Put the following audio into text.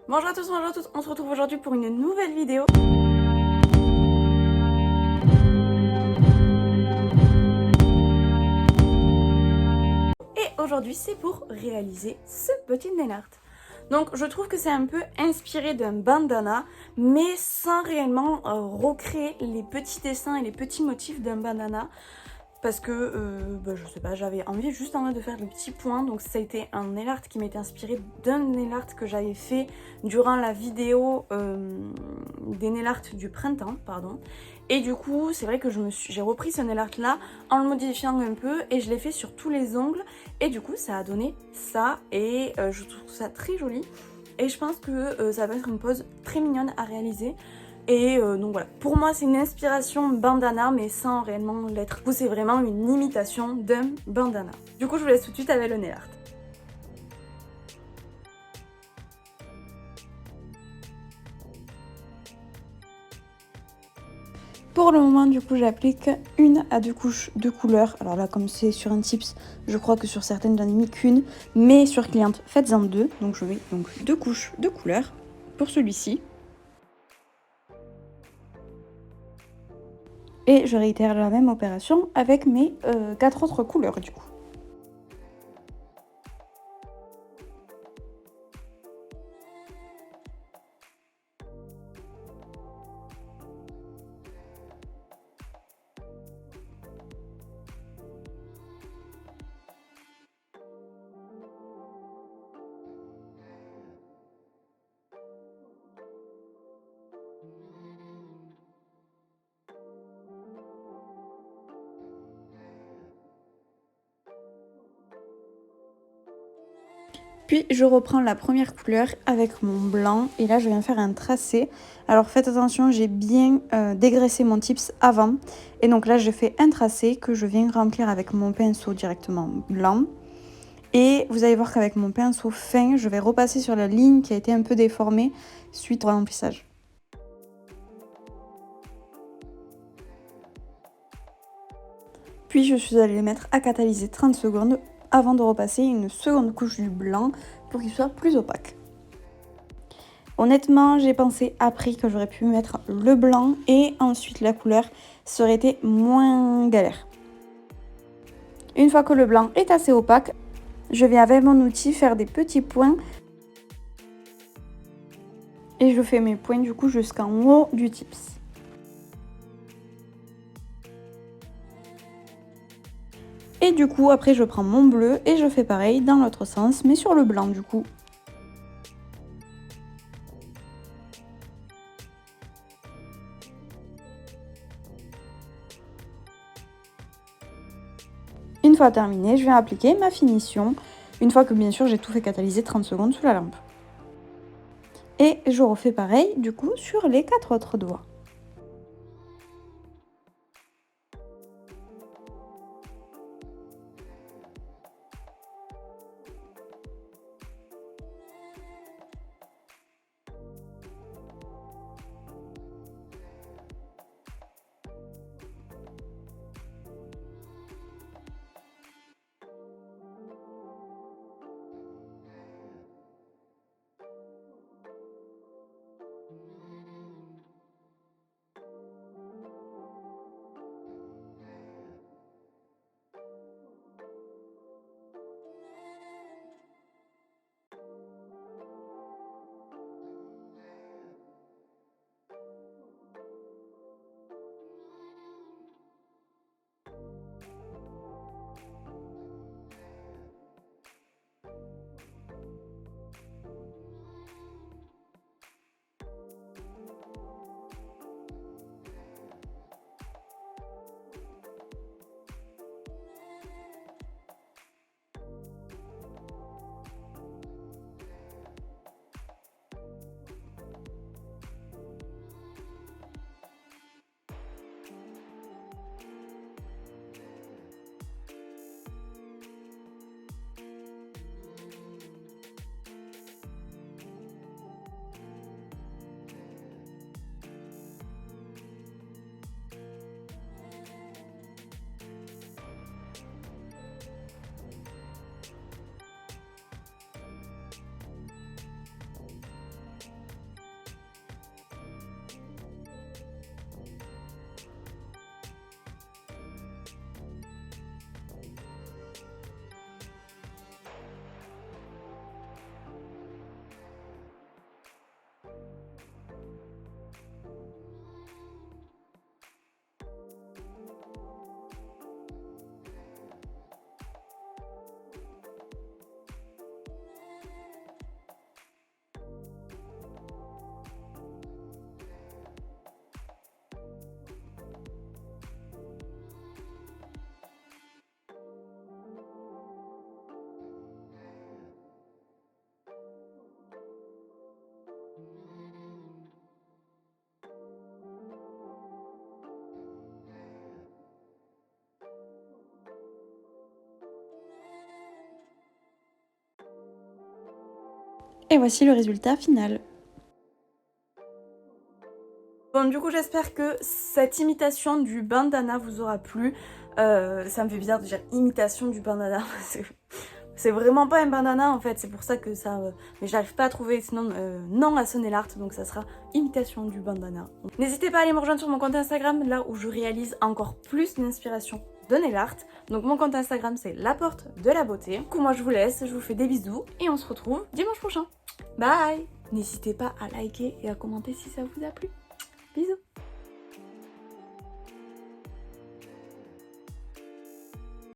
Bonjour à tous, bonjour à toutes, on se retrouve aujourd'hui pour une nouvelle vidéo. Et aujourd'hui c'est pour réaliser ce petit nail art. Donc je trouve que c'est un peu inspiré d'un bandana, mais sans réellement recréer les petits dessins et les petits motifs d'un bandana. Parce que, je sais pas, j'avais juste envie de faire le petit point. Donc ça a été un nail art qui m'était inspiré d'un nail art que j'avais fait durant la vidéo des nail art du printemps, pardon. Et du coup, c'est vrai que j'ai repris ce nail art là en le modifiant un peu et je l'ai fait sur tous les ongles. Et du coup, ça a donné ça et je trouve ça très joli. Et je pense que ça va être une pose très mignonne à réaliser. Et donc voilà, pour moi c'est une inspiration bandana mais sans réellement l'être. Du coup c'est vraiment une imitation d'un bandana. Du coup je vous laisse tout de suite avec le nail art. Pour le moment du coup j'applique 1 à 2 couches de couleur. Alors là comme c'est sur un tips, je crois que sur certaines j'en ai mis qu'une. Mais sur cliente faites-en 2. Donc je mets donc 2 couches de couleur pour celui-ci. Et je réitère la même opération avec mes 4 autres couleurs du coup. Puis je reprends la première couleur avec mon blanc et là je viens faire un tracé. Alors faites attention, j'ai bien dégraissé mon tips avant. Et donc là je fais un tracé que je viens remplir avec mon pinceau directement blanc. Et vous allez voir qu'avec mon pinceau fin, je vais repasser sur la ligne qui a été un peu déformée suite au remplissage. Puis je suis allée les mettre à catalyser 30 secondes avant de repasser une seconde couche du blanc pour qu'il soit plus opaque. Honnêtement, j'ai pensé après que j'aurais pu mettre le blanc et ensuite la couleur, ça aurait été moins galère. Une fois que le blanc est assez opaque, je viens avec mon outil faire des petits points et je fais mes points du coup jusqu'en haut du tips. Et du coup, après je prends mon bleu et je fais pareil dans l'autre sens, mais sur le blanc du coup. Une fois terminé, je viens appliquer ma finition, une fois que bien sûr j'ai tout fait catalyser 30 secondes sous la lampe. Et je refais pareil du coup sur les 4 autres doigts. Et voici le résultat final. Bon, du coup, j'espère que cette imitation du bandana vous aura plu. Ça me fait bizarre de dire imitation du bandana. C'est vraiment pas un bandana en fait, c'est pour ça que ça... mais j'arrive pas à trouver sinon nom à ce nail art, donc ça sera imitation du bandana. N'hésitez pas à aller me rejoindre sur mon compte Instagram, là où je réalise encore plus d'inspiration de nail art. Donc mon compte Instagram c'est la porte de la beauté. Du coup moi je vous laisse, je vous fais des bisous et on se retrouve dimanche prochain. Bye. N'hésitez pas à liker et à commenter si ça vous a plu. Bisous.